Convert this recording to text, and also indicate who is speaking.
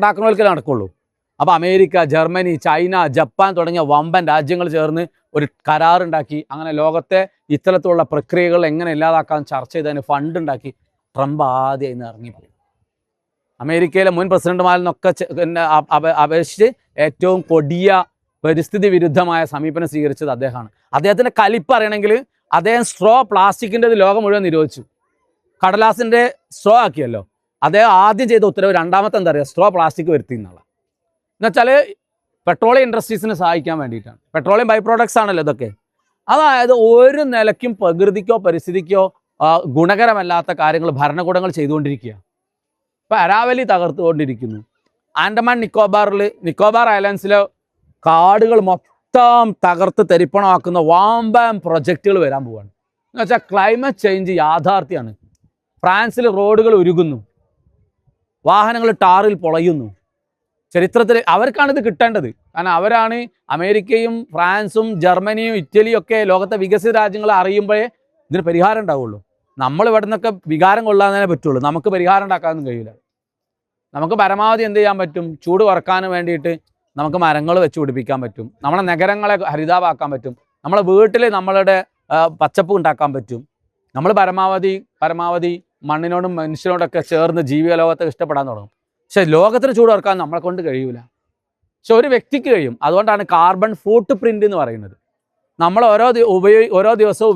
Speaker 1: ഉണ്ടാക്കുന്നവർക്കേ നടക്കുള്ളൂ. അപ്പോൾ America, Germany, China, Japan തുടങ്ങിയ വമ്പൻ രാജ്യങ്ങൾ ചേർന്ന് ഒരു കരാറുണ്ടാക്കി. അങ്ങനെ ലോകത്തെ ഇത്തരത്തിലുള്ള പ്രക്രിയകൾ എങ്ങനെ ഇല്ലാതാക്കാൻ ചർച്ച ചെയ്തതിന് ഫണ്ട് ഉണ്ടാക്കി ട്രംപ് ആദ്യം ഇന്ന് ഇറങ്ങിപ്പോയി. അമേരിക്കയിലെ മുൻ പ്രസിഡന്റുമാരിൽ നിന്നൊക്കെ അപേക്ഷിച്ച് ഏറ്റവും കൊടിയ പരിസ്ഥിതി വിരുദ്ധമായ സമീപനം സ്വീകരിച്ചത് അദ്ദേഹമാണ്. അദ്ദേഹത്തിൻ്റെ കലിപ്പ് അറിയണമെങ്കിൽ അദ്ദേഹം സ്ട്രോ പ്ലാസ്റ്റിക്കിൻ്റെത് ലോകം മുഴുവൻ നിരോധിച്ചു. കടലാസിൻ്റെ സ്ട്രോ ആക്കിയല്ലോ. അദ്ദേഹം ആദ്യം ചെയ്ത ഉത്തരവ് രണ്ടാമത്തെ എന്താ പറയുക, സ്ട്രോ പ്ലാസ്റ്റിക് വരുത്തി എന്നുള്ള. എന്നുവെച്ചാൽ പെട്രോളിയം ഇൻഡസ്ട്രീസിനെ സഹായിക്കാൻ വേണ്ടിയിട്ടാണ്. പെട്രോളിയം ബൈ പ്രോഡക്ട്സ് ആണല്ലോ ഇതൊക്കെ. അതായത് ഒരു നിലയ്ക്കും പ്രകൃതിക്കോ പരിസ്ഥിതിക്കോ ഗുണകരമല്ലാത്ത കാര്യങ്ങൾ ഭരണകൂടങ്ങൾ ചെയ്തുകൊണ്ടിരിക്കുക. ഇപ്പോൾ അരാവലി തകർത്തുകൊണ്ടിരിക്കുന്നു. ആൻഡമാൻ നിക്കോബാർ ഐലൻഡ്സിലെ കാടുകൾ മൊത്തം തകർത്ത് തരിപ്പണമാക്കുന്ന വാമ്പം പ്രൊജക്റ്റുകൾ വരാൻ പോവുകയാണ്. എന്ന് വെച്ചാൽ ക്ലൈമറ്റ് ചേഞ്ച് യാഥാർത്ഥ്യമാണ്. ഫ്രാൻസിൽ റോഡുകൾ ഉരുകുന്നു, വാഹനങ്ങൾ ടാറിൽ പൊളയുന്നു. ചരിത്രത്തിൽ അവർക്കാണിത് കിട്ടേണ്ടത്. കാരണം അവരാണ് അമേരിക്കയും ഫ്രാൻസും ജർമ്മനിയും ഇറ്റലിയും ഒക്കെ ലോകത്തെ വികസിത രാജ്യങ്ങളെ അറിയുമ്പോഴേ ഇതിന് പരിഹാരം ഉണ്ടാവുള്ളൂ. നമ്മൾ ഇവിടെ നിന്നൊക്കെ വികാരം കൊള്ളാന്നേ പറ്റുള്ളൂ. നമുക്ക് പരിഹാരം ഉണ്ടാക്കാനൊന്നും കഴിയില്ല. നമുക്ക് പരമാവധി എന്ത് ചെയ്യാൻ പറ്റും? ചൂട് കുറക്കാൻ വേണ്ടിയിട്ട് നമുക്ക് മരങ്ങൾ വെച്ച് പിടിപ്പിക്കാൻ പറ്റും. നമ്മളെ നഗരങ്ങളെ ഹരിതാവാക്കാൻ പറ്റും. നമ്മളെ വീട്ടിൽ നമ്മളുടെ പച്ചപ്പ് ഉണ്ടാക്കാൻ പറ്റും. നമ്മൾ പരമാവധി മണ്ണിനോടും മനുഷ്യനോടൊക്കെ ചേർന്ന് ജീവിക ലോകത്തെ ഇഷ്ടപ്പെടാൻ തുടങ്ങും. പക്ഷെ ലോകത്തിന് ചൂട് കുറക്കാൻ നമ്മളെ കൊണ്ട് കഴിയൂല. പക്ഷെ ഒരു വ്യക്തിക്ക് കഴിയും. അതുകൊണ്ടാണ് കാർബൺ ഫുട് പ്രിൻ്റ് എന്ന് പറയുന്നത്. നമ്മൾ ഓരോ ദിവസവും